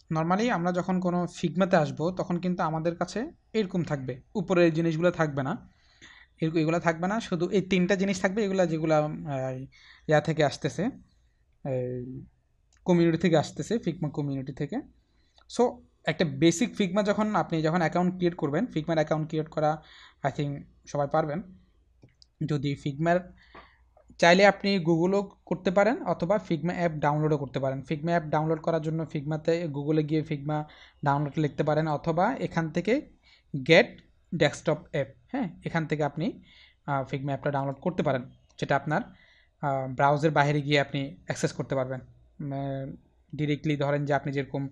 Normally আমরা যখন কোনো ফিগমাতে আসবো তখন কিন্তু আমাদের কাছে এরকম থাকবে, উপরের জিনিসগুলো থাকবে না, এগুলো থাকবে না, শুধু এই তিনটা জিনিস থাকবে, এগুলো যেগুলো ইয়া থেকে আসতেছে, কমিউনিটি থেকে আসতেছে, ফিগমা কমিউনিটি থেকে। সো একটা বেসিক ফিগমা যখন আপনি যখন অ্যাকাউন্ট ক্রিয়েট করবেন, ফিগমার অ্যাকাউন্ট ক্রিয়েট করা আই থিঙ্ক সবাই পারবেন। যদি ফিগমার চাইলে আপনি গুগলও করতে পারেন অথবা ফিগমা অ্যাপ ডাউনলোডও করতে পারেন। ফিগমা অ্যাপ ডাউনলোড করার জন্য ফিগমাতে গুগলে গিয়ে ফিগমা ডাউনলোড লিখতে পারেন, অথবা এখান থেকে গেট ডেস্কটপ অ্যাপ, হ্যাঁ, এখান থেকে আপনি ফিগমা অ্যাপটা ডাউনলোড করতে পারেন, যেটা আপনার ব্রাউজার বাইরে গিয়ে আপনি অ্যাক্সেস করতে পারবেন। ডিরেক্টলি ধরেন যে আপনি যেরকম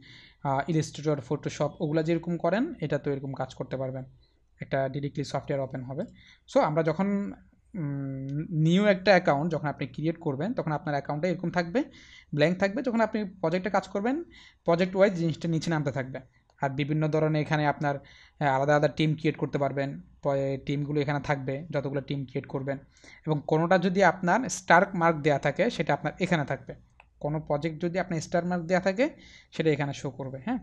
ইলাস্ট্রেটর, ফটোশপ ওগুলো যেরকম করেন, এটা তো এরকম কাজ করতে পারবেন, একটা ডিরেক্টলি সফটওয়্যার ওপেন হবে। সো আমরা যখন নিউ একটা অ্যাকাউন্ট যখন আপনি ক্রিয়েট করবেন, তখন আপনার অ্যাকাউন্টে এরকম থাকবে, ব্ল্যাঙ্ক থাকবে। যখন আপনি প্রজেক্টে কাজ করবেন, প্রজেক্ট ওয়াইজ জিনিসটা নিচে নামতে থাকবে। আর বিভিন্ন ধরনের এখানে আপনার আলাদা আলাদা টিম ক্রিয়েট করতে পারবেন, টিমগুলো এখানে থাকবে, যতগুলো টিম ক্রিয়েট করবেন। এবং কোনোটা যদি আপনার স্টার মার্ক দেওয়া থাকে, সেটা আপনার এখানে থাকবে। কোনো প্রজেক্ট যদি আপনার স্টার মার্ক দেওয়া থাকে, সেটা এখানে শো করবে, হ্যাঁ।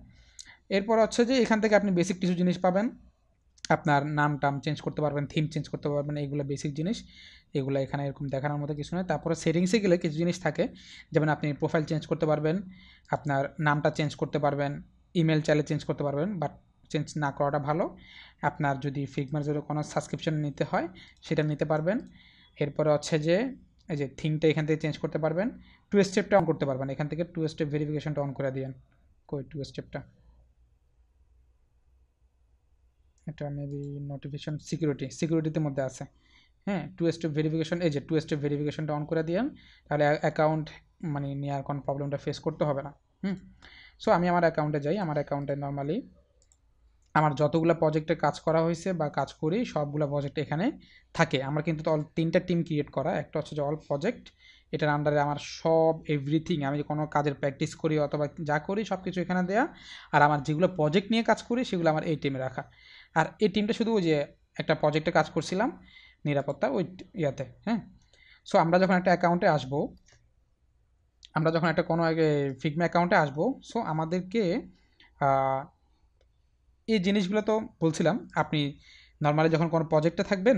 এরপর হচ্ছে যে এখান থেকে আপনি বেসিক কিছু জিনিস পাবেন, আপনার নাম টাম চেঞ্জ করতে পারবেন, থিম চেঞ্জ করতে পারবেন, এইগুলো বেসিক জিনিস, এগুলো এখানে এরকম দেখানোর মতো কিছু নয়। তারপরে সেটিংসে গেলে কিছু জিনিস থাকে, যেমন আপনি প্রোফাইল চেঞ্জ করতে পারবেন, আপনার নামটা চেঞ্জ করতে পারবেন, ইমেল চাইলে চেঞ্জ করতে পারবেন, বাট চেঞ্জ না করাটা ভালো। আপনার যদি ফিগমার যদি কোনো সাবস্ক্রিপশন নিতে হয়, সেটা নিতে পারবেন। এরপরে হচ্ছে যে এই যে থিমটা এখান থেকে চেঞ্জ করতে পারবেন, টু স্টেপটা অন করতে পারবেন, এখান থেকে টু স্টেপ ভেরিফিকেশনটা অন করে দিন। কই টু স্টেপটা, এটা মেবি নোটিফিকেশন সিকিউরিটিতে মধ্যে আছে, হ্যাঁ। টু স্টেপ ভেরিফিকেশন, এই যে টু স্টেপ ভেরিফিকেশনটা অন করে দিন, তাহলে অ্যাকাউন্ট মানে নেওয়ার কোনো প্রবলেমটা ফেস করতে হবে না। সো আমি আমার অ্যাকাউন্টে যাই, আমার অ্যাকাউন্টে নর্মালি আমার যতগুলো প্রজেক্টে কাজ করা হয়েছে বা কাজ করি, সবগুলো প্রজেক্ট এখানে থাকে। আমার কিন্তু অল তিনটা টিম ক্রিয়েট করা, একটা হচ্ছে যে অল প্রজেক্ট, এটার আন্ডারে আমার সব এভরিথিং, আমি কোনো কাজের প্র্যাকটিস করি অথবা যা করি সব কিছু এখানে দেয়া। আর আমার যেগুলো প্রজেক্ট নিয়ে কাজ করি, সেগুলো আমার এই টিমে রাখা। আর এই টিমটা শুধু ওই যে একটা প্রজেক্টে কাজ করছিলাম নিরাপত্তা ওই ইয়াতে, হ্যাঁ। সো আমরা যখন একটা অ্যাকাউন্টে আসবো, আমরা যখন একটা কোনো ফিগমা অ্যাকাউন্টে আসবো, সো আমাদেরকে এই জিনিসগুলো তো বলছিলাম। আপনি নর্মালি যখন কোনো প্রজেক্টে থাকবেন,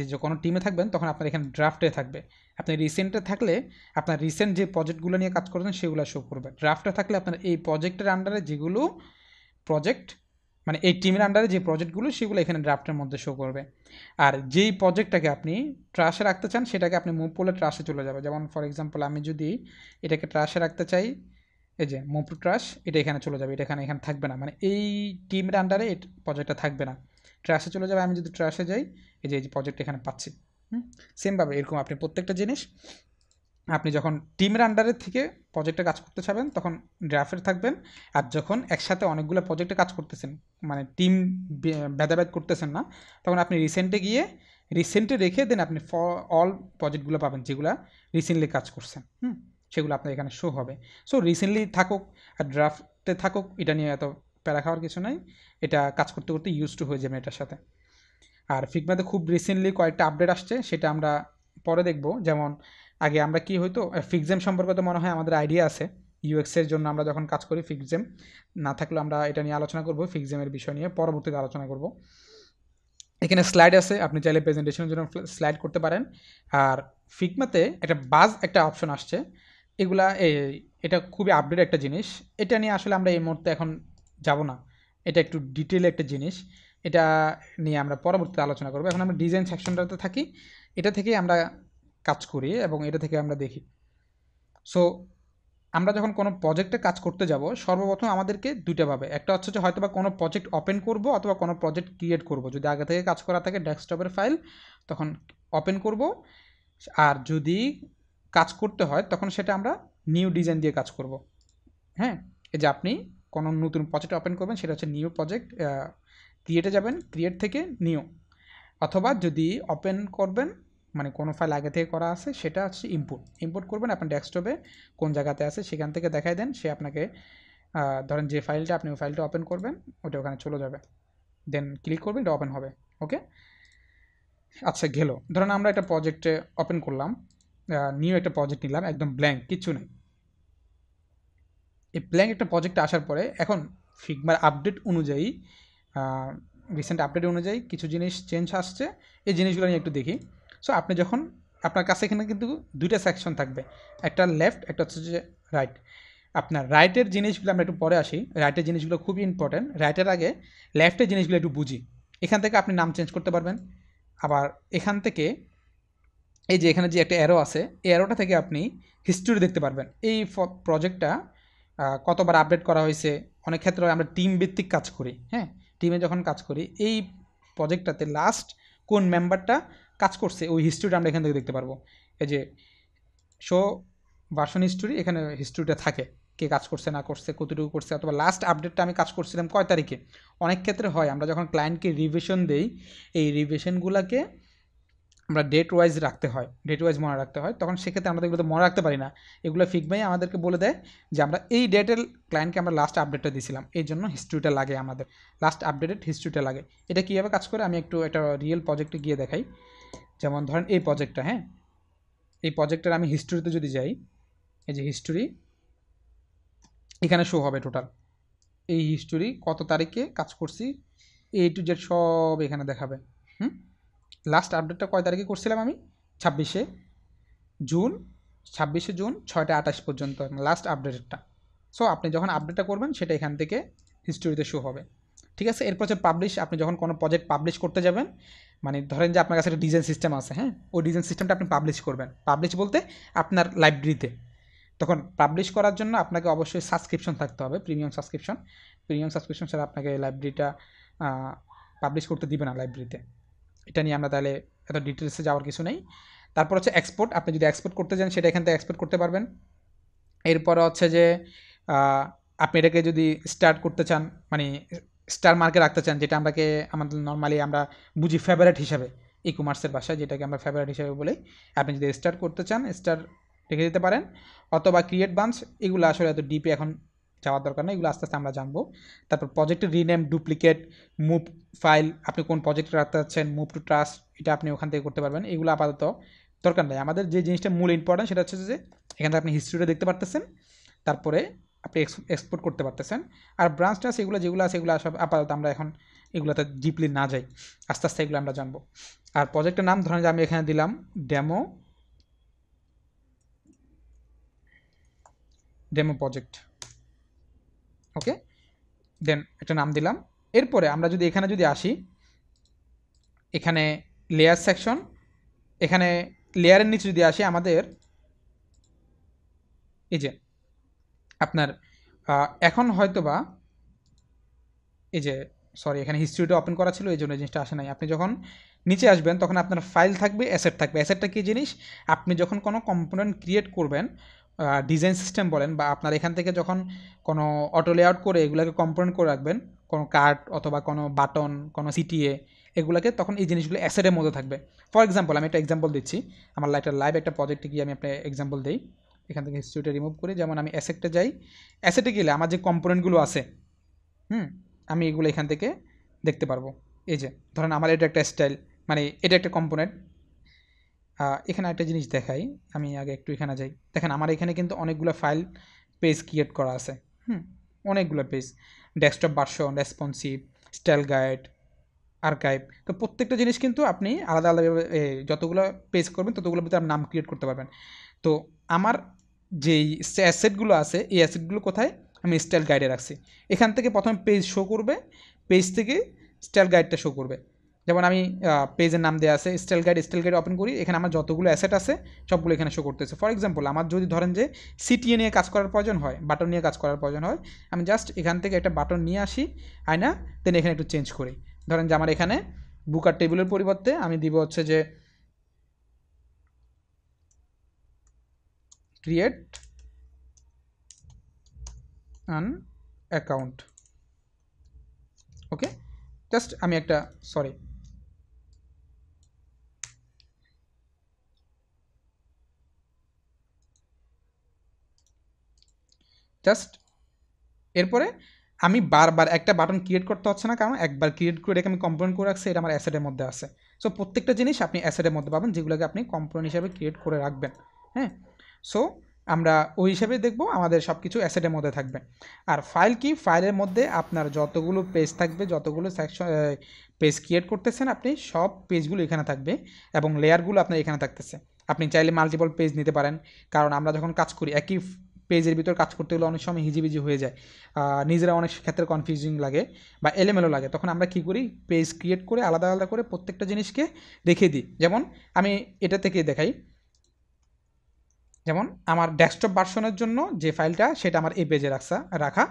যে কোনো টিমে থাকবেন, তখন আপনার এখানে ড্রাফটে থাকবে। আপনি রিসেন্টে থাকলে আপনার রিসেন্ট যে প্রজেক্টগুলো নিয়ে কাজ করছেন সেগুলো শো করবে। ড্রাফটে থাকলে আপনার এই প্রজেক্টের আন্ডারে যেগুলো প্রজেক্ট, মানে এই টিমের আন্ডারে যে প্রজেক্টগুলো, সেগুলো এখানে ড্রাফটের মধ্যে শো করবে। আর যেই প্রজেক্টটাকে আপনি ট্রাশে রাখতে চান, সেটাকে আপনি মুভ করলে ট্রাশে চলে যাবে। যেমন ফর এক্সাম্পল আমি যদি এটাকে ট্রাশে রাখতে চাই, এই যে মুভ টু ট্রাশ, এটা এখানে চলে যাবে, এটা এখানে থাকবে না, মানে এই টিমের আন্ডারে এই প্রজেক্টটা থাকবে না, ট্রাশে চলে যাবে। আমি যদি ট্রাশে যাই, এই যে প্রজেক্ট এখানে পাচ্ছি। সেমভাবে এরকম আপনি প্রত্যেকটা জিনিস, আপনি যখন টিমের আন্ডারের থেকে প্রজেক্টে কাজ করতে চাবেন, তখন ড্রাফটে থাকবেন। আর যখন একসাথে অনেকগুলো প্রজেক্টে কাজ করতেছেন, মানে টিম ভেদাভেদ করতেছেন না, তখন আপনি রিসেন্টে গিয়ে রিসেন্টে রেখে দেন আপনি অল প্রজেক্টগুলো পাবেন যেগুলো রিসেন্টলি কাজ করছেন, সেগুলো আপনার এখানে শো হবে। সো রিসেন্টলি থাকুক আর ড্রাফটে থাকুক, এটা নিয়ে এত প্যারা খাওয়ার কিছু নাই, এটা কাজ করতে করতে ইউজ টু হয়ে যাবে এটার সাথে। আর ফিগমাতে খুব রিসেন্টলি কয়েকটা আপডেট আসছে, সেটা আমরা পরে দেখব। যেমন আগে আমরা কি হয়তো ফিক্সেম সম্পর্কে তো মনে হয় আমাদের আইডিয়া আছে, ইউএক্সের জন্য আমরা যখন কাজ করি ফিক্সেম, না থাকলেও আমরা এটা নিয়ে আলোচনা করব, ফিক্সেমের বিষয় নিয়ে পরবর্তীতে আলোচনা করব। এখানে স্লাইড আছে, আপনি চাইলে প্রেজেন্টেশনের জন্য স্লাইড করতে পারেন। আর ফিগমাতে একটা বাজ একটা অপশন আসছে, এগুলা এটা খুবই আপডেট একটা জিনিস। এটা নিয়ে আসলে আমরা এই মুহূর্তে এখন যাব না, এটা একটু ডিটেলে একটা জিনিস, এটা নিয়ে আমরা পরবর্তীতে আলোচনা করবো। এখন আমরা ডিজাইন সেকশনটাতে থাকি, এটা থেকে আমরা কাজ করি এবং এটা থেকে আমরা দেখি। সো আমরা যখন কোনো প্রজেক্টে কাজ করতে যাব, সর্বপ্রথম আমাদেরকে দুইটা ভাবে, একটা হচ্ছে যে হয়তো বা কোনো প্রজেক্ট ওপেন করব অথবা কোনো প্রজেক্ট ক্রিয়েট করব। যদি আগে থেকে কাজ করা থাকে ডেস্কটপের ফাইল, তখন ওপেন করব। আর যদি কাজ করতে হয়, তখন সেটা আমরা নিউ ডিজাইন দিয়ে কাজ করব, হ্যাঁ। এই যে আপনি কোনো নতুন প্রজেক্ট ওপেন করবেন, সেটা হচ্ছে নিউ প্রজেক্ট, ক্রিয়েটে যাবেন, ক্রিয়েট থেকে নিউ। অথবা যদি ওপেন করবেন, মানে কোনো ফাইল আগে থেকে করা আছে, সেটা হচ্ছে ইম্পোর্ট করবেন আপনার ডেস্কটপে কোন জায়গাতে আছে সেখান থেকে দেখাই দেন, সে আপনাকে ধরেন যে ফাইলটা, আপনি ওই ফাইলটা ওপেন করবেন, ওটা ওখানে চলে যাবে, দেন ক্লিক করবেন, এটা ওপেন হবে। ওকে, আচ্ছা গেল। ধরেন আমরা একটা প্রজেক্টে ওপেন করলাম, নিউ একটা প্রজেক্ট নিলাম, একদম ব্ল্যাঙ্ক, কিচ্ছু নেই। এই ব্ল্যাঙ্ক একটা প্রজেক্টে আসার পরে এখন ফিগমার আপডেট অনুযায়ী, রিসেন্ট আপডেট অনুযায়ী কিছু জিনিস চেঞ্জ আসছে। এই জিনিসগুলো নিয়ে একটু দেখি। সো আপনি যখন আপনার কাছে এখানে কিন্তু দুইটা সেকশন থাকবে, একটা লেফট, একটা হচ্ছে যে রাইট। আপনার রাইটের জিনিসগুলো আমরা একটু পরে আসি, রাইটের জিনিসগুলো খুবই ইম্পর্ট্যান্ট। রাইটের আগে লেফটের জিনিসগুলো একটু বুঝি। এখান থেকে আপনি নাম চেঞ্জ করতে পারবেন। আবার এখান থেকে এই যে এখানে যে একটা অ্যারো আছে, এই অ্যারোটা থেকে আপনি হিস্ট্রি দেখতে পারবেন। এই প্রজেক্টটা কতবার আপডেট করা হয়েছে। অনেক ক্ষেত্রে আমরা টিম ভিত্তিক কাজ করি, হ্যাঁ, টিমে যখন কাজ করি এই প্রজেক্টটাতে লাস্ট কোন মেম্বারটা কাজ করছে ওই হিস্ট্রিটা আমরা এখান থেকে দেখতে পারবো। এই যে শো ভার্সন হিস্ট্রি, এখানে হিস্ট্রিটা থাকে, কে কাজ করছে না করছে, কতটুকু করছে, অথবা লাস্ট আপডেটটা আমি কাজ করছিলাম কয় তারিখে। অনেক ক্ষেত্রে হয় আমরা যখন ক্লায়েন্টকে রিভিশন দেই, এই রিভিশনগুলোকে আমরা ডেট ওয়াইজ রাখতে হয়, ডেট ওয়াইজ মনে রাখতে হয়। তখন সেক্ষেত্রে আমরা এগুলো তো মনে রাখতে পারি না। এগুলো ফিগমাই আমাদেরকে বলে দেয় যে আমরা এই ডেটের ক্লায়েন্টকে আমরা লাস্ট আপডেটটা দিয়েছিলাম, এই জন্য হিস্ট্রিটা লাগে আমাদের, লাস্ট আপডেটেড হিস্ট্রিটা লাগে। এটা কীভাবে কাজ করে আমি একটু একটা রিয়েল প্রজেক্টে গিয়ে দেখাই। যেমন ধরেন এই প্রজেক্টটা, হ্যাঁ, এই প্রজেক্টের আমি হিস্ট্রিতে যদি যাই, এই যে হিস্ট্রি এখানে শো হবে টোটাল, এই হিস্ট্রি কত তারিখে কাজ করছি এ টু জেড সব এখানে দেখাবে। লাস্ট আপডেটটা কয় তারিখে করছিলাম আমি, 26শে জুন, 26শে জুন 6টা 28 পর্যন্ত লাস্ট আপডেটটা। সো আপনি যখন আপডেটটা করবেন সেটা এখান থেকে হিস্ট্রিতে শো হবে। ঠিক আছে, এরপর হচ্ছে পাবলিশ। আপনি যখন কোনো প্রজেক্ট পাবলিশ করতে যাবেন, মানে ধরেন যে আপনার কাছে একটা ডিজাইন সিস্টেম আছে, হ্যাঁ, ওই ডিজাইন সিস্টেমটা আপনি পাবলিশ করবেন। পাবলিশ বলতে আপনার লাইব্রেরিতে। তখন পাবলিশ করার জন্য আপনাকে অবশ্যই সাবস্ক্রিপশন থাকতে হবে, প্রিমিয়াম সাবস্ক্রিপশন। প্রিমিয়াম সাবস্ক্রিপশন ছাড়া আপনাকে লাইব্রেরিটা পাবলিশ করতে দিবে না লাইব্রেরিতে। এটা নিয়ে আমরা তাহলে এত ডিটেলসে যাওয়ার কিছু নেই। তারপর হচ্ছে এক্সপোর্ট। আপনি যদি এক্সপোর্ট করতে চান সেটা এখান থেকে এক্সপোর্ট করতে পারবেন। এরপর হচ্ছে যে আপনি এটাকে যদি স্টার্ট করতে চান, মানে স্টার মার্কে রাখতে চান, যেটা আমাদের নর্মালি আমরা বুঝি ফেভারিট হিসাবে, ই কমার্সের ভাষায় যেটাকে আমরা ফেভারিট হিসাবে বলি। আপনি যদি স্টার্ট করতে চান স্টার রেখে দিতে পারেন, অথবা ক্রিয়েট বাঞ্চ। এগুলো আসলে এত ডিপে এখন যাওয়ার দরকার নেই, এগুলো আস্তে আস্তে আমরা জানবো। তারপর প্রজেক্টের রিনেম, ডুপ্লিকেট, মুভ ফাইল, আপনি কোন প্রজেক্টে রাখতে চাচ্ছেন, মুভ টু ট্রাস্ট, এটা আপনি ওখান থেকে করতে পারবেন। এগুলো আপাতত দরকার নেই। আমাদের যে জিনিসটা মূল ইম্পর্টেন্ট সেটা হচ্ছে যে এখান থেকে আপনি হিস্ট্রিটা দেখতে পারতেছেন, তারপরে আপনি এক্সপোর্ট করতে পারতেছেন। আর ব্রাঞ্চ টাস এগুলো যেগুলো আছে এগুলো সব আপাতত আমরা এখন এগুলোতে ডিপলি না যাই, আস্তে আস্তে এগুলো আমরা জানবো। আর প্রজেক্টের নাম ধরেন যে আমি এখানে দিলাম ডেমো প্রজেক্ট, ওকে, দেন একটা নাম দিলাম। এরপরে আমরা যদি এখানে যদি আসি, এখানে লেয়ার সেকশন, এখানে লেয়ারের নিচে যদি আসি আমাদের এই যে আপনার এখন হয়তো বা এই যে সরি এখানে হিস্ট্রিটা ওপেন করা ছিল এই জন্য এই জিনিসটা আসে নাই। আপনি যখন নিচে আসবেন তখন আপনার ফাইল থাকবে, অ্যাসেট থাকবে। অ্যাসেটটা কী জিনিস, আপনি যখন কোনো কম্পোনেন্ট ক্রিয়েট করবেন, ডিজাইন সিস্টেম বলেন, বা আপনার এখান থেকে যখন কোনো অটো লেআউট করে এগুলোকে কম্পোনেন্ট করে রাখবেন, কোনো কার্ড অথবা কোনো বাটন, কোনো সিটিএ, এগুলোকে তখন এই জিনিসগুলো অ্যাসেটের মধ্যে থাকবে। ফর এক্সাম্পল আমি একটা এক্সাম্পল দিচ্ছি, আমার লাইভ একটা প্রজেক্টে গিয়ে আমি আপনার এক্সাম্পল দিই। এখান থেকে হিস্ট্রিটা রিমুভ করি, যেমন আমি অ্যাসেটে যাই, অ্যাসেটে গেলে আমার যে কম্পোনেন্টগুলো আছে, আমি এগুলো এখান থেকে দেখতে পারবো। এই যে ধরেন আমার এটা একটা স্টাইল, মানে এটা একটা কম্পোনেন্ট। এখানে একটা জিনিস দেখাই, আমি আগে একটু এখানে যাই। দেখেন আমার এখানে কিন্তু অনেকগুলো ফাইল পেজ ক্রিয়েট করা আছে, অনেকগুলো page, desktop version, responsive, style guide, archive. তো প্রত্যেকটা জিনিস কিন্তু আপনি আলাদা আলাদাভাবে যতগুলো পেজ করবেন ততগুলোর ভিতরে নাম ক্রিয়েট করতে পারবেন। তো আমার যেই অ্যাসেটগুলো আছে এই অ্যাসেটগুলো কোথায়, আমি স্টাইল গাইডে রাখছি। এখান থেকে প্রথমে পেজ শো করবে, পেজ থেকে স্টাইল গাইডটা শো করবে। যেমন আমি পেজের নাম দেওয়া আছে স্টাইল গাইড ওপেন করি, এখানে আমার যতগুলো অ্যাসেট আছে সবগুলো এখানে শো করতেছে। ফর এক্সাম্পল আমার যদি ধরেন যে সিটিএ নিয়ে কাজ করার প্রয়োজন হয়, বাটন নিয়ে কাজ করার প্রয়োজন হয়, আমি জাস্ট এখান থেকে একটা বাটন নিয়ে আসি আয়না, দেন এখানে একটু চেঞ্জ করি। ধরেন যে আমার এখানে বুকার টেবিলের পরিবর্তে আমি দিব হচ্ছে যে create an account, okay. Just আমি একটা সরি জাস্ট এরপরে আমি বারবার একটা বাটন ক্রিয়েট করতে হচ্ছে না, কারণ একবার ক্রিয়েট করে রেখে আমি কম্পোনেন্ট করে রাখছি, এটা আমার অ্যাসেটের মধ্যে আছে। সো প্রত্যেকটা জিনিস আপনি অ্যাসেটের মধ্যে পাবেন যেগুলোকে আপনি কম্পোনেন্ট হিসাবে ক্রিয়েট করে রাখবেন, হ্যাঁ। সো আমরা ওই হিসাবে দেখব আমাদের সব কিছু অ্যাসেটের মধ্যে থাকবে। আর ফাইল কি, ফাইলের মধ্যে আপনার যতগুলো পেজ থাকবে, যতগুলো সেকশন পেজ ক্রিয়েট করতেছেন আপনি, সব পেজগুলো এখানে থাকবে এবং লেয়ারগুলো আপনার এখানে থাকতেছে। আপনি চাইলে মাল্টিপল পেজ নিতে পারেন, কারণ আমরা যখন কাজ করি একই পেজের ভিতর কাজ করতে গেলে অনেক সময় হিজিবিজি হয়ে যায়, নিজেরা অনেক ক্ষেত্রে কনফিউজিং লাগে বা এলোমেলো লাগে। তখন আমরা কী করি, পেজ ক্রিয়েট করে আলাদা আলাদা করে প্রত্যেকটা জিনিসকে রেখে দিই। যেমন আমি এটা থেকে দেখাই, যেমন আমার ডেস্কটপ ভার্সনের জন্য যে ফাইলটা সেটা আমার এই পেজে রাখা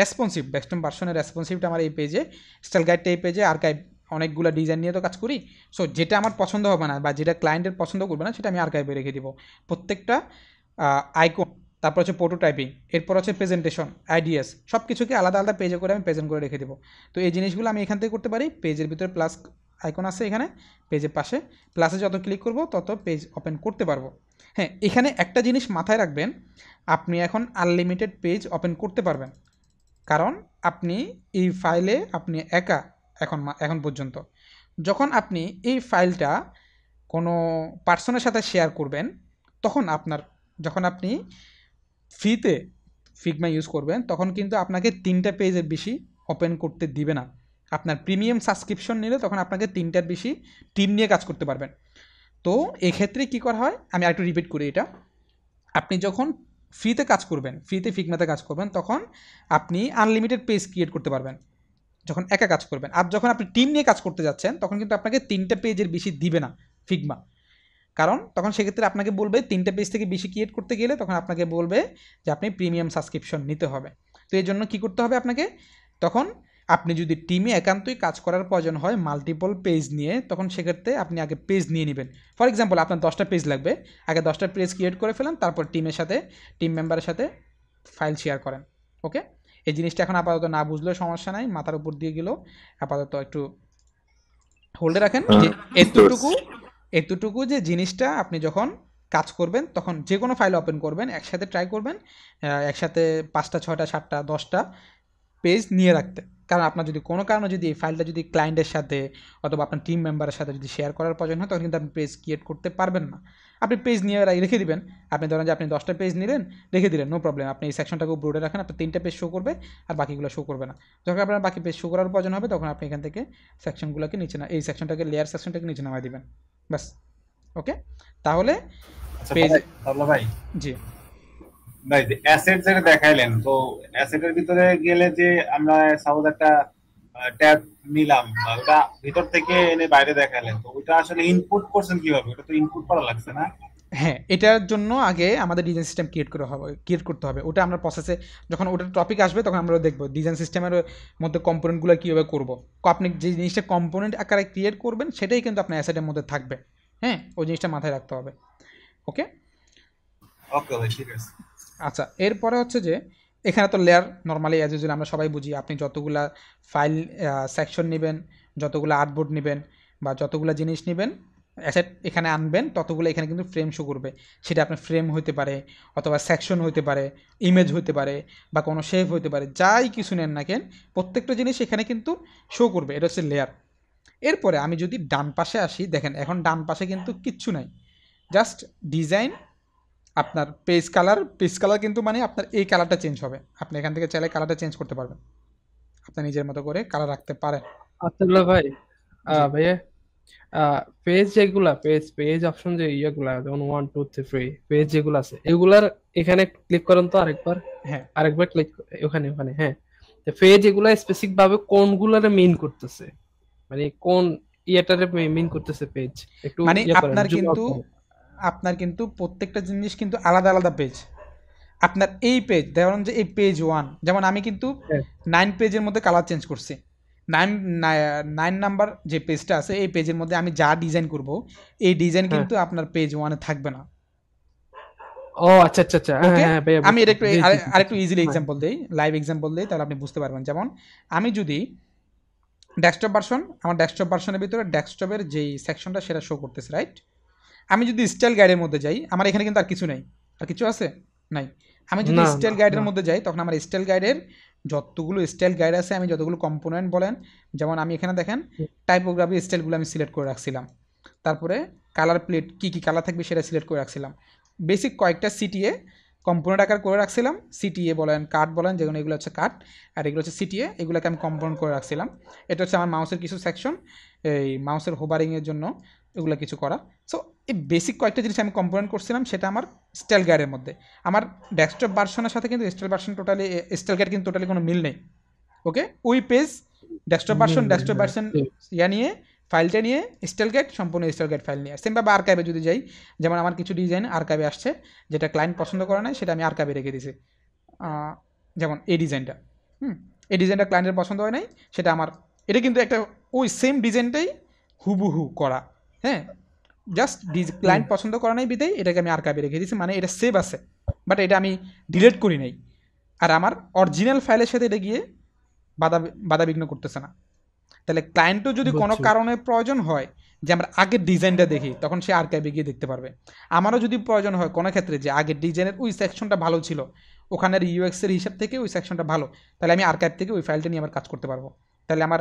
রেসপন্সিভ, ডেস্কটপ ভার্সনের রেসপন্সিভটা আমার এই পেজে, স্টাইল গাইডটা এই পেজে, আর্কাইভ অনেকগুলো ডিজাইন নিয়ে তো কাজ করি। সো যেটা আমার পছন্দ হবে না বা যেটা ক্লায়েন্টের পছন্দ করবে না সেটা আমি আর্কাইভে রেখে দিব। প্রত্যেকটা আইকন, তারপর হচ্ছে প্রোটোটাইপিং, এরপর হচ্ছে প্রেজেন্টেশন, আইডিয়াস, সব কিছুকে আলাদা আলাদা পেজে করে আমি প্রেজেন্ট করে রেখে দেবো। তো এই জিনিসগুলো আমি এখান থেকে করতে পারি। পেজের ভিতরে প্লাস আইকন আছে এখানে, পেজের পাশে প্লাসে যত ক্লিক করব তত পেজ ওপেন করতে পারবো। হ্যাঁ, এখানে একটা জিনিস মাথায় রাখবেন, আপনি এখন আনলিমিটেড পেজ ওপেন করতে পারবেন, কারণ আপনি এই ফাইলে আপনি একা এখন পর্যন্ত। যখন আপনি এই ফাইলটা কোনো পার্সনের সাথে শেয়ার করবেন, তখন যখন আপনি ফ্রিতে ফিগমা ইউজ করবেন, তখন কিন্তু আপনাকে 3টা পেজের বেশি ওপেন করতে দিবে না। আপনার প্রিমিয়াম সাবস্ক্রিপশন নিলে তখন আপনাকে 3টার বেশি টিম নিয়ে কাজ করতে পারবেন। তো এক্ষেত্রে কী করা হয়, আমি আরেকটু রিপিট করি এটা। আপনি যখন ফ্রিতে কাজ করবেন, ফ্রিতে ফিগমাতে কাজ করবেন, তখন আপনি আনলিমিটেড পেজ ক্রিয়েট করতে পারবেন যখন একা কাজ করবেন। আর যখন আপনি টিম নিয়ে কাজ করতে যাচ্ছেন, তখন কিন্তু আপনাকে 3টা পেজের বেশি দিবে না ফিগমা, কারণ তখন সেক্ষেত্রে আপনাকে বলবে 3টা পেজ থেকে বেশি ক্রিয়েট করতে গেলে তখন আপনাকে বলবে যে আপনি প্রিমিয়াম সাবস্ক্রিপশন নিতে হবে। তো এই জন্য কী করতে হবে আপনাকে, তখন আপনি যদি টিমে একান্তই কাজ করার প্রয়োজন হয় মাল্টিপল পেজ নিয়ে, তখন সেক্ষেত্রে আপনি আগে পেজ নিয়ে নেবেন। ফর এক্সাম্পল আপনার 10টা পেজ লাগবে, আগে 10টা পেজ ক্রিয়েট করে ফেলেন, তারপর টিম মেম্বারের সাথে ফাইল শেয়ার করেন। ওকে, এই জিনিসটা এখন আপাতত না বুঝলেও সমস্যা নাই, মাথার উপর দিয়ে গেলেও আপাতত একটু হোল্ডে রাখেন যে এতটুকু যে জিনিসটা আপনি যখন কাজ করবেন তখন যে কোনো ফাইল ওপেন করবেন, একসাথে ট্রাই করবেন একসাথে 5টা 6টা 7টা 10টা পেজ নিয়ে রাখতে। কারণ আপনার যদি কোনো কারণে যদি এই ফাইলটা যদি ক্লায়েন্টের সাথে অথবা আপনার টিম মেম্বারের সাথে যদি শেয়ার করার প্রয়োজন হয়, তখন কিন্তু আপনি পেজ ক্রিয়েট করতে পারবেন না। আপনি পেজ নিয়ে রেখে দিবেন, আপনি ধরেন যে আপনি 10টা পেজ নিলেন, রেখে দিলেন, নো প্রবলেম, আপনি এই সেকশনটাকে ব্রোডে রাখেন, আপনার 3টা পেজ শো করবে আর বাকিগুলো শো করবে না। যখন আপনার বাকি পেজ শো করার প্রয়োজন হবে, তখন আপনি এখান থেকে সেকশনগুলোকে নিচে না, এই সেকশনটাকে লেয়ার সেকশনটাকে নিচে নামাই দিবেন, ব্যাস। ওকে, তাহলে আচ্ছা পেজ, ভাই, জি ভাই অ্যাসেট যেটা দেখাইলেন, তো অ্যাসেটের ভিতরে গেলে যে আমরা সাপোজ একটা ট্যাব নিলাম, ওটা ভিতর থেকে এনে বাইরে দেখালেন, তো ওটা আসলে ইনপুট করছেন কিভাবে? ওটা তো ইনপুট করা লাগছে না? হ্যাঁ, এটার জন্য আগে আমাদের ডিজাইন সিস্টেম ক্রিয়েট করতে হবে। ওটা আমরা প্রসেসে যখন ওটার টপিক আসবে তখন আমরা দেখব ডিজাইন সিস্টেমের মধ্যে কম্পোনেন্টগুলো কীভাবে করবো। আপনি যে জিনিসটা কম্পোনেন্ট আকারে ক্রিয়েট করবেন সেটাই কিন্তু আপনার অ্যাসেটের মধ্যে থাকবে। হ্যাঁ, ওই জিনিসটা মাথায় রাখতে হবে। ওকে, ওকে ভাই, ঠিক আছে। আচ্ছা, এরপরে হচ্ছে যে এখানে তো লেয়ার নর্মালি অ্যাজ ইউজুয়াল আমরা সবাই বুঝি, আপনি যতগুলা ফাইল সেকশন নেবেন, যতগুলো আর্টবোর্ড নেবেন বা যতগুলো জিনিস নেবেন অ্যাসেট এখানে আনবেন, ততগুলো এখানে কিন্তু ফ্রেম শো করবে। সেটা আপনার ফ্রেম হতে পারে অথবা সেকশন হতে পারে, ইমেজ হতে পারে বা কোনো শেপ হতে পারে, যাই কিছু নেন না কেন প্রত্যেকটা জিনিস এখানে কিন্তু শো করবে। এটা হচ্ছে লেয়ার। এরপরে আমি যদি ডান পাশে আসি, দেখেন এখন ডান পাশে কিন্তু কিচ্ছু নাই, জাস্ট ডিজাইন। আপনার পেজ কালার কিন্তু মানে আপনার এই কালারটা চেঞ্জ হবে, আপনি এখান থেকে চাইলে কালারটা চেঞ্জ করতে পারবেন, আপনি নিজের মতো করে কালার রাখতে পারেন। আব্দুল্লাহ ভাই, জি ভাইয়া, পেজ যেগুলা পেজ অপশন যে ইয়েগুলা যেমন 1 2 3 পেজ যেগুলো আছে এগুলার এখানে ক্লিক করেন তো হ্যাঁ, আরেকবার ক্লিক ওখানে ওখানে হ্যাঁ। তো পেজ এগুলা স্পেসিফিক ভাবে কোনগুলারে মেইন করতেছে, মানে কোন ইয়েটারে মেইন করতেছে পেজ একটু মানে ইয়ে করেন, আপনার জুম আউট কিন্তু করেন। প্রত্যেকটা জিনিস কিন্তু আলাদা আলাদা পেজ। আপনার এই পেজ ধরুন যে এই পেজ 1, যেমন আমি কিন্তু হ্যাঁ 9 পেজের মধ্যে কালার চেঞ্জ করছি। 9 নাম্বার যে পেজটা আছে এই পেজের মধ্যে আমি যা ডিজাইন করব, এই ডিজাইন হ্যাঁ। কিন্তু আপনার পেজ 1-এ থাকবে না। ও আচ্ছা আচ্ছা আচ্ছা, হ্যাঁ ওকে, হ্যাঁ ভাইয়া, আমি এটা বুঝছি, একটু জি জি জি আরেকটু বুঝছি। ইজিলি হ্যাঁ এক্সাম্পল দিই, লাইভ এক্সাম্পল দিই, তাহলে আপনি বুঝতে পারবেন। যেমন আমি যদি ডেস্কটপ ভার্সন, আমার ডেস্কটপ ভার্সনের ভিতরে ডেস্কটপের যেই সেকশনটা সেটা শো করতেছে, রাইট? আমি যদি স্টাইল গাইডের মধ্যে যাই, আমার এখানে কিন্তু আর কিছু নেই। আর কিছু আছে? নাই। আমি যদি না না স্টাইল গাইডের না। মধ্যে যাই, তখন আমার স্টাইল গাইডের যতগুলো স্টাইল গাইড আছে, আমি যতগুলো কম্পোনেন্ট বলেন, যেমন আমি এখানে দেখেন টাইপোগ্রাফি স্টাইলগুলো আমি সিলেক্ট করে রাখছিলাম। তারপরে কালার প্লেট কী কী কালার থাকবে সেটা সিলেক্ট করে রাখছিলাম। বেসিক কয়েকটা সিটিএ কম্পোনেন্ট আকার করে রাখছিলাম, সিটিএ বলেন কাট বলেন, যেগুলো এগুলো হচ্ছে কাট আর এগুলো হচ্ছে সিটিএ, এগুলোকে আমি কম্পোনেন্ট করে রাখছিলাম। এটা হচ্ছে আমার মাউসের কিছু সেকশন, এই মাউসের হোভারিংয়ের জন্য এগুলো কিছু করা। সো এই বেসিক কয়েকটা জিনিস আমি কম্পোনেন্ট করছিলাম, সেটা আমার স্টাইল গাইডের মধ্যে। আমার ডেস্কটপ ভার্সনের সাথে কিন্তু স্টাইল গাইড কিন্তু টোটালি কোনো মিল নেই। ওকে, ওই পেজ ডেস্কটপ ভার্সন ইয়া নিয়ে ফাইলটা নিয়ে স্টাইল গাইড, সম্পূর্ণ স্টাইল গাইড ফাইল নিয়ে সেমভাবে আর্কাইভে যদি যাই, যেমন আমার কিছু ডিজাইন আর্কাইভে আসছে যেটা ক্লায়েন্ট পছন্দ করে না, সেটা আমি আর্কাইভে রেখে দিছি। যেমন এই ডিজাইনটা, এই ডিজাইনটা ক্লায়েন্টের পছন্দ হয় নাই, সেটা আমার, এটা কিন্তু একটা ওই সেম ডিজাইনটাই হুবহু করা, হ্যাঁ, জাস্ট ক্লায়েন্ট পছন্দ করা নাই বিধায় এটাকে আমি আর্কাইভে রেখে দিয়েছি, মানে এটা সেভ আছে, বাট এটা আমি ডিলিট করি নাই। আর আমার অরিজিনাল ফাইলের সাথে এটা গিয়ে বাধা বিঘ্ন করতেছে না। তাহলে ক্লায়েন্টও যদি কোনো কারণে প্রয়োজন হয় যে আমরা আগের ডিজাইনটা দেখি, তখন সে আর্কাইভে গিয়ে দেখতে পারবে। আমারও যদি প্রয়োজন হয় কোনো ক্ষেত্রে যে আগের ডিজাইনের ওই সেকশনটা ভালো ছিল, ওখানের ইউএক্স এর হিসাব থেকে ওই সেকশনটা ভালো, তাহলে আমি আর্কাইভ থেকে ওই ফাইলটা নিয়ে আবার কাজ করতে পারবো। তাহলে আমার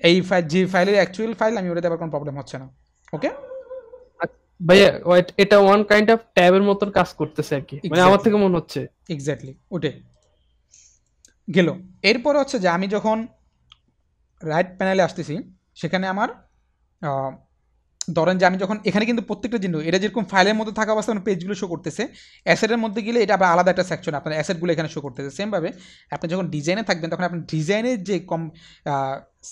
এই ফাইল, যে ফাইলের অ্যাকচুয়াল ফাইল, আমি ওটাতে আবার কোনো প্রবলেম হচ্ছে না। ওকে ভাইয়া, এটা ওয়ান কাইন্ড অফ ট্যাবের মতন কাজ করতেছে আর কি, মানে আমার থেকে মনে হচ্ছে। এক্স্যাক্টলি ওটাই গেল। এরপর হচ্ছে যে আমি যখন রাইট প্যানেলে আসতেছি, সেখানে আমার ধরেন যে আমি যখন এখানে কিন্তু প্রত্যেকটা জিনিস, এটা যেরকম ফাইলের মধ্যে থাকা অবস্থায় পেজগুলো শো করতেছে, অ্যাসেটের মধ্যে গেলে এটা আবার আলাদা একটা সেকশন, আপনার অ্যাসেটগুলো এখানে শো করতেছে। সেমভাবে আপনি যখন ডিজাইনে থাকবেন, তখন আপনার ডিজাইনের যে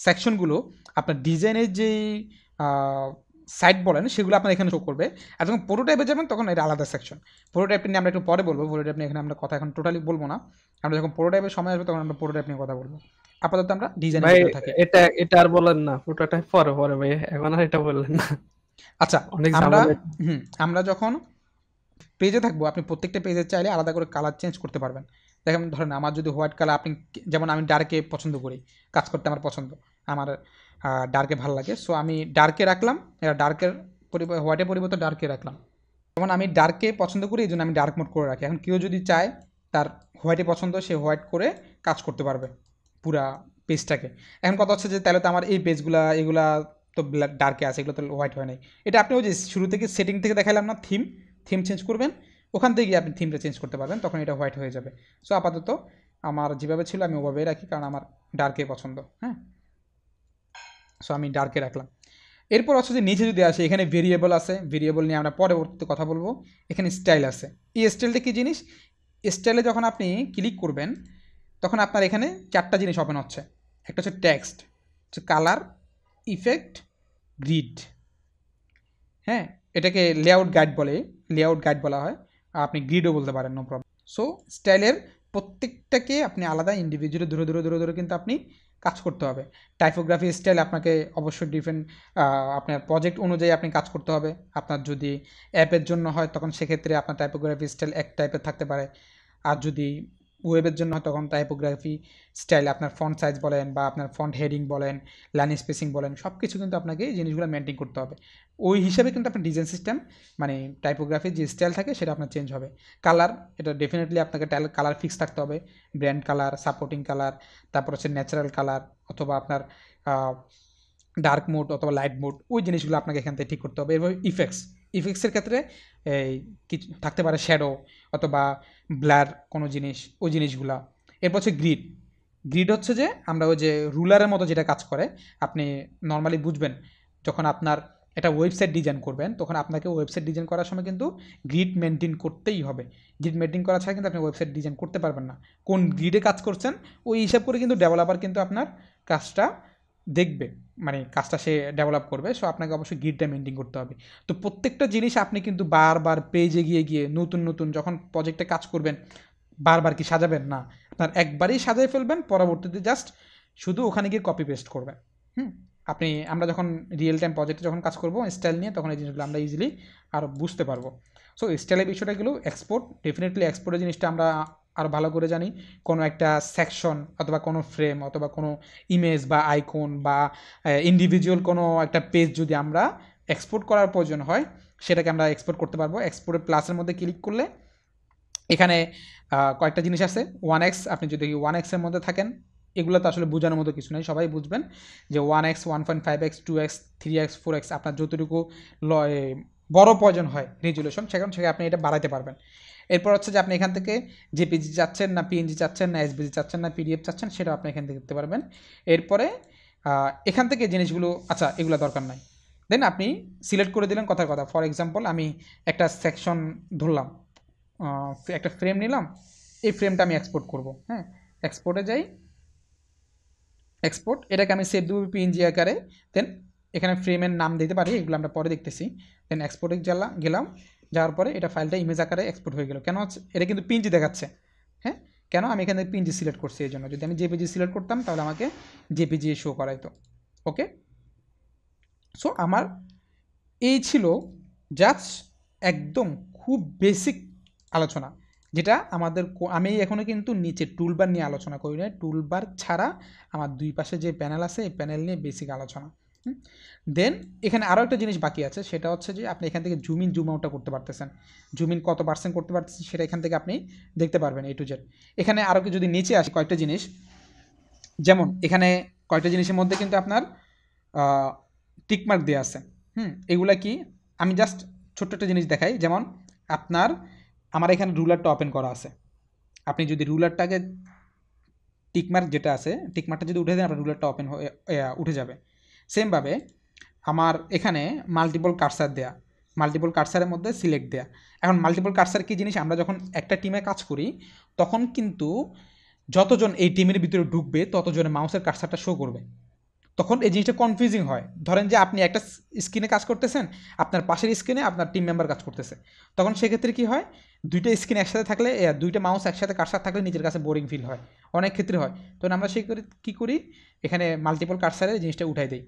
সেকশনগুলো, আপনার ডিজাইনের যে সাইট বলেন, সেগুলো আপনার এখানে শো করবে। আর যখন প্রোটোটাইপে যাবেন, তখন এটা আলাদা সেকশন। প্রোটোটাইপ নিয়ে আমরা একটু পরে বলবো, প্রোটোটাইপ নিয়ে এখানে আমরা কথা এখন টোটালি বলবো না। আমরা যখন প্রোটোটাইপের সময় আসবে, তখন আমরা প্রোটোটাইপ নিয়ে কথা বলবো। আপাতত আমরা ডিজাইন থাকি। এটা আর বলেন না, প্রোটোটাইপ পরে পরে ভাই, এখন আর এটা বললেন না। আচ্ছা, আমরা যখন পেজে থাকবো, আপনি প্রত্যেকটা পেজে চাইলে আলাদা করে কালার চেঞ্জ করতে পারবেন। দেখেন, ধরেন আমার যদি হোয়াইট কালার, আপনি যেমন আমি ডার্কে পছন্দ করি, কাজ করতে আমার পছন্দ, আমার ডার্কে ভালো লাগে, সো আমি ডার্কে রাখলাম, ডার্কের হোয়াইটের পরিবর্তে ডার্কে রাখলাম। যেমন আমি ডার্কে পছন্দ করি, এই জন্য আমি ডার্ক মোড করে রাখি। এখন কেউ যদি চায় তার হোয়াইটে পছন্দ, সে হোয়াইট করে কাজ করতে পারবে পুরা পেজটাকে। এখন কথা হচ্ছে যে তাহলে তো আমার এই পেজগুলা এগুলা তো ডার্কে আছে, এগুলো তো হোয়াইট হয় নাই। এটা আপনি ওই যে শুরু থেকে সেটিং থেকে দেখালাম না, থিম চেঞ্জ করবেন, ওখান থেকে আপনি থিমটা চেঞ্জ করতে পারবেন, তখন এটা হোয়াইট হয়ে যাবে। সো আপাতত আমার যেভাবে ছিল আমি ওভাবেই রাখি, কারণ আমার ডার্কে পছন্দ। হ্যাঁ, সো আমি ডার্কে রাখলাম। এরপর হচ্ছে যে নিচে যদি আসে, এখানে ভেরিয়েবল আছে, ভেরিয়েবল নিয়ে আমরা পরবর্তীতে কথা বলবো। এখানে স্টাইল আছে। এই স্টাইলটা কী জিনিস? স্টাইলে যখন আপনি ক্লিক করবেন, তখন আপনার এখানে 4টা জিনিস ওপেন হচ্ছে। একটা হচ্ছে টেক্সট, হচ্ছে কালার, ইফেক্ট, গ্রিড। হ্যাঁ, এটাকে লেআউট গাইড বলা হয়, আপনি গ্রিডও বলতে পারেন, নো প্রবলেম। সো স্টাইলের প্রত্যেকটাকে আপনি আলাদা ইন্ডিভিজুয়ালি ধরে কিন্তু আপনি কাজ করতে হবে। টাইপোগ্রাফি স্টাইল আপনাকে অবশ্যই ডিফারেন্ট, আপনার প্রজেক্ট অনুযায়ী আপনি কাজ করতে হবে। আপনার যদি অ্যাপের জন্য হয়, তখন সেক্ষেত্রে আপনার টাইপোগ্রাফি স্টাইল এক টাইপের থাকতে পারে। আর যদি ওয়েবের জন্য হয়, তখন টাইপোগ্রাফি স্টাইল, আপনার ফন্ট সাইজ বলেন বা আপনার ফন্ট হেডিং বলেন, লাইন স্পেসিং বলেন, সব কিছু কিন্তু আপনাকে এই জিনিসগুলো মেনটেন করতে হবে। ওই হিসাবে কিন্তু আপনার ডিজাইন সিস্টেম, মানে টাইপোগ্রাফির যে স্টাইল থাকে, সেটা আপনার চেঞ্জ হবে। কালার, এটা ডেফিনেটলি আপনাকে কালার ফিক্স থাকতে হবে, ব্র্যান্ড কালার, সাপোর্টিং কালার, তারপর হচ্ছে ন্যাচারাল কালার, অথবা আপনার ডার্ক মোড অথবা লাইট মোড, ওই জিনিসগুলো আপনাকে এখান থেকে ঠিক করতে হবে। এবার ইফেক্টসের ক্ষেত্রে এই কিছু থাকতে পারে, শ্যাডো অথবা ব্লার কোনো জিনিস, ওই জিনিসগুলা। এরপর হচ্ছে গ্রিড হচ্ছে যে আমরা ওই যে রুলারের মতো যেটা কাজ করে, আপনি নর্মালি বুঝবেন যখন আপনার একটা ওয়েবসাইট ডিজাইন করবেন, তখন আপনাকে ওয়েবসাইট ডিজাইন করার সময় কিন্তু গ্রিড মেনটেন করতেই হবে। গ্রিড মেনটেন করা ছাড়া কিন্তু আপনি ওয়েবসাইট ডিজাইন করতে পারবেন না। কোন গ্রিডে কাজ করছেন ওই হিসাব করে কিন্তু ডেভেলপার কিন্তু আপনার কাজটা দেখবে, মানে কাজটা সে ডেভেলপ করবে। সো আপনাকে অবশ্যই গ্রিডটা মেনটেন করতে হবে। তো প্রত্যেকটা জিনিস আপনি কিন্তু বারবার পেজে গিয়ে নতুন যখন প্রজেক্টে কাজ করবেন, বারবার কি সাজাবেন না, আপনার একবারেই সাজাই ফেলবেন, পরবর্তীতে জাস্ট শুধু ওখানে গিয়ে কপি পেস্ট করবেন। আমরা যখন রিয়েল টাইম প্রজেক্টে যখন কাজ করবো স্টাইল নিয়ে, তখন এই জিনিসগুলো আমরা ইজিলি আরও বুঝতে পারবো। সো স্টাইলের বিষয়টাগুলো ডেফিনেটলি এক্সপোর্টের জিনিসটা আমরা আরও ভালো করে জানি। কোনো একটা সেকশন অথবা কোনো ফ্রেম অথবা কোনো ইমেজ বা আইকন বা ইন্ডিভিজুয়াল কোনো একটা পেজ যদি আমরা এক্সপোর্ট করার প্রয়োজন হয়, সেটাকে আমরা এক্সপোর্ট করতে পারবো। এক্সপোর্টের প্লাসের মধ্যে ক্লিক করলে এখানে কয়েকটা জিনিস আছে। 1x, আপনি যদি 1x এর মধ্যে থাকেন, এগুলো তো আসলে বোঝানোর মতো কিছু নেই, সবাই বুঝবেন যে 1x, 1.5x, 2x, 3x, 4x, আপনার যতটুকু বড় প্রয়োজন হয় রেজুলেশন, সেখানে আপনি এটা বাড়াইতে পারবেন। এরপর হচ্ছে যে আপনি এখান থেকে জেপিজি চাচ্ছেন না পিএনজি চাচ্ছেন না এসবিজি চাচ্ছেন না পিডিএফ চাচ্ছেন সেটাও আপনি এখান থেকে দেখতে পারবেন। এরপরে এখান থেকে জিনিসগুলো আচ্ছা এগুলো দরকার নাই, দেন আপনি সিলেক্ট করে দিলেন কথার কথা। ফর এক্সাম্পল আমি একটা সেকশন ধরলাম, একটা ফ্রেম নিলাম, এই ফ্রেমটা আমি এক্সপোর্ট করব। হ্যাঁ, এক্সপোর্টে যাই, এক্সপোর্ট, এটাকে আমি সেভ দেবো পিএনজি আকারে। দেন এখানে ফ্রেমের নাম দিতে পারি, এগুলো আমরা পরে দেখতেছি। দেন এক্সপোর্টে গেলাম, যাওয়ার পরে এটা ফাইলটা ইমেজ আকারে এক্সপোর্ট হয়ে গেল। কেন হচ্ছে এটা কিন্তু পিএনজি দেখাচ্ছে, হ্যাঁ কেন আমি এখানে পিএনজি সিলেক্ট করছি এই জন্য। যদি আমি জেপিজি সিলেক্ট করতাম তাহলে আমাকে জেপিজি শো করাইতো। ওকে, সো আমার এই ছিল জাস্ট একদম খুব বেসিক আলোচনা, যেটা আমাদের আমি এখনও কিন্তু নিচে টুলবার নিয়ে আলোচনা করি না। টুলবার ছাড়া আমার দুই পাশে যে প্যানেল আছে এই প্যানেল নিয়ে বেসিক আলোচনা। দেন এখানে আরও একটা জিনিস বাকি আছে, সেটা হচ্ছে যে আপনি এখান থেকে জুম ইন জুম আউটটা করতে পারতেছেন। জুম ইন কত পার্সেন্ট করতে পারতেছেন সেটা এখান থেকে আপনি দেখতে পারবেন A to Z। এখানে আরও কি যদি নিচে আসি কয়েকটা জিনিস, যেমন এখানে কয়েকটা জিনিসের মধ্যে কিন্তু আপনার টিকমার্ক দেওয়া আছে। এগুলা কি আমি জাস্ট ছোট্ট একটা জিনিস দেখাই, যেমন আমার এখানে রুলারটা ওপেন করা আছে। আপনি যদি রুলারটাকে টিকমার্ক যেটা আছে টিকমার্কটা যদি উঠে দেন আপনার রুলারটা ওপেন হয়ে উঠে যাবে। সেমভাবে আমার এখানে মাল্টিপল কার্সার দেয়া, মাল্টিপল কার্সারের মধ্যে সিলেক্ট দেয়া। এখন মাল্টিপল কার্সার কী জিনিস, আমরা যখন একটা টিমে কাজ করি তখন কিন্তু যতজন এই টিমের ভিতরে ঢুকবে ততজনের মাউসের কার্সারটা শো করবে। তখন এই জিনিসটা কনফিউজিং হয়। ধরেন যে আপনি একটা স্ক্রিনে কাজ করতেছেন, আপনার পাশের স্ক্রিনে আপনার টিম মেম্বার কাজ করতেছে, তখন সেক্ষেত্রে কী হয়, দুইটা স্ক্রিন একসাথে থাকলে দুইটা মাউস একসাথে কার্সার থাকলে নিজের কাছে বোরিং ফিল হয়, অনেক ক্ষেত্রে হয়। তখন আমরা সেই কী করি, এখানে মাল্টিপল কার্সারে জিনিসটা উঠাই দিই।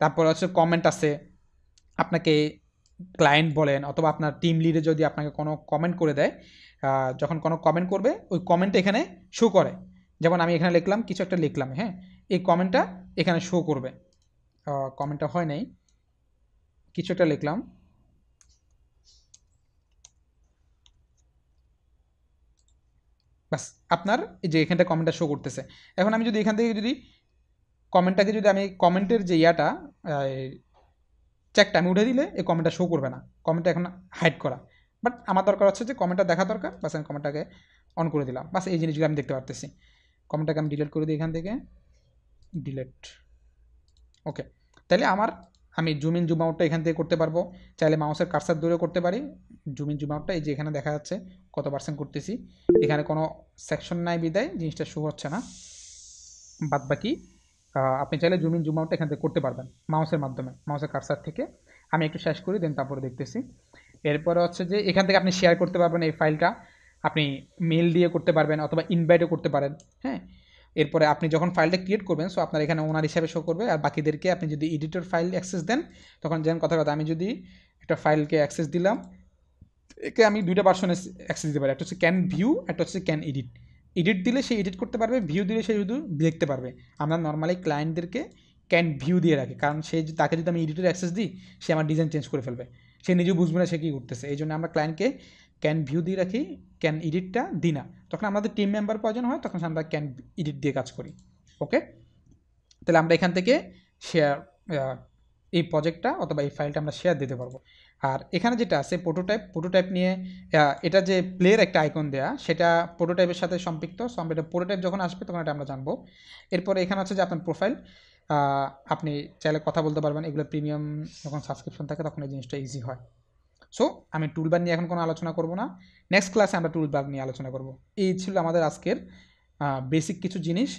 তারপর হচ্ছে কমেন্ট আছে, আপনাকে ক্লায়েন্ট বলেন অথবা আপনার টিম লিডে যদি আপনাকে কোনো কমেন্ট করে দেয়, যখন কোনো কমেন্ট করবে ওই কমেন্টটা এখানে শো করে। যেমন আমি এখানে লিখলাম, কিছু একটা লিখলাম, হ্যাঁ এই কমেন্টটা এখানে শো করবে। কমেন্টটা হয় নাই, কিছু একটা লিখলাম, বাস আপনার এই যে এখানটা কমেন্টটা শো করতেছে। এখন আমি যদি এখান থেকে যদি কমেন্টটাকে যদি আমি কমেন্টের যে ইয়াটা চেকটা আমি উঠে দিলে এই কমেন্টটা শো করবে না, কমেন্টটা এখন হাইড করা। বাট আমার দরকার হচ্ছে যে কমেন্টটা দেখা দরকার, বাস আমি কমেন্টটাকে অন করে দিলাম, বাস এই জিনিসগুলো আমি দেখতে পারতেছি। কমেন্টটাকে আমি ডিলিট করে দিই এখান থেকে, ডিলিট। ওকে, তাহলে আমি জুম ইন জুম আউটটা এখান থেকে করতে পারবো, চাইলে মাউসের কার্সার দূরে করতে পারি। জুম ইন জুম আউটটা এই যে এখানে দেখা যাচ্ছে কত পার্সেন্ট করতেছি, এখানে কোনো সেকশন নাই বিদায় জিনিসটা শো হচ্ছে না। বাদ বাকি আপনি চাইলে জুম ইন জুম আউটটা এখান থেকে করতে পারবেন মাউসের মাধ্যমে, মাউসের কার্সার থেকে। আমি একটু শেষ করি দেন তারপরে দেখতেছি। এরপরে হচ্ছে যে এখান থেকে আপনি শেয়ার করতে পারবেন এই ফাইলটা, আপনি মেল দিয়ে করতে পারবেন অথবা ইনভাইটও করতে পারেন। হ্যাঁ, এরপরে আপনি যখন ফাইলটা ক্রিয়েট করবেন সো আপনার এখানে ওনার হিসাবে শো করবে, আর বাকিদেরকে আপনি যদি এডিটর ফাইল অ্যাক্সেস দেন তখন যেন কথা আমি যদি একটা ফাইলকে অ্যাক্সেস দিলাম, একে আমি দুইটা ভার্সনে অ্যাক্সেস দিতে পারি, একটা হচ্ছে ক্যান ভিউ, একটা হচ্ছে ক্যান এডিট। এডিট দিলে সে এডিট করতে পারবে, ভিউ দিলে সে শুধু দেখতে পারবে। আমরা নর্মালি ক্লায়েন্টদেরকে ক্যান ভিউ দিয়ে রাখি, কারণ তাকে যদি আমি এডিটের অ্যাক্সেস দিই সে আমার ডিজাইন চেঞ্জ করে ফেলবে, সে নিজেও বুঝবে না সে কী করতেছে। এই জন্য আমরা ক্লায়েন্টকে ক্যান ভিউ দিয়ে রাখি, ক্যান এডিটটা দিই না। তখন আমাদের টিম মেম্বার প্রয়োজন হয় তখন আমরা ক্যান এডিট দিয়ে কাজ করি। ওকে, তাহলে আমরা এখান থেকে শেয়ার এই প্রজেক্টটা অথবা এই ফাইলটা আমরা শেয়ার দিতে পারবো। আর এখানে যেটা আছে প্রোটোটাইপ নিয়ে এটা যে প্লের একটা আইকন দেয়া সেটা প্রোটোটাইপের সাথে সম্পৃক্ত। এটা প্রোটোটাইপ যখন আসবে তখন এটা আমরা জানবো। এরপরে এখানে হচ্ছে যে আপনার প্রোফাইল, আপনি চাইলে কথা বলতে পারবেন, এগুলো প্রিমিয়াম যখন সাবস্ক্রিপশন থাকে তখন এই জিনিসটা ইজি হয়। সো আমি টুলবার নিয়ে এখন কোনো আলোচনা করব না, নেক্সট ক্লাসে আমরা টুলবার নিয়ে আলোচনা করব। এই ছিল আমাদের আজকের বেসিক কিছু জিনিস,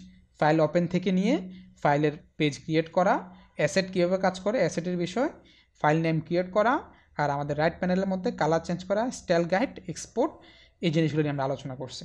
ফাইল ওপেন থেকে নিয়ে ফাইলের পেজ ক্রিয়েট করা, অ্যাসেট কীভাবে কাজ করে অ্যাসেটের বিষয়, ফাইল নেম ক্রিয়েট করা, আর আমাদের রাইট প্যানেলের মধ্যে কালার চেঞ্জ করা, স্টাইল গাইড, এক্সপোর্ট, এই জিনিসগুলো নিয়ে আমরা আলোচনা করছি।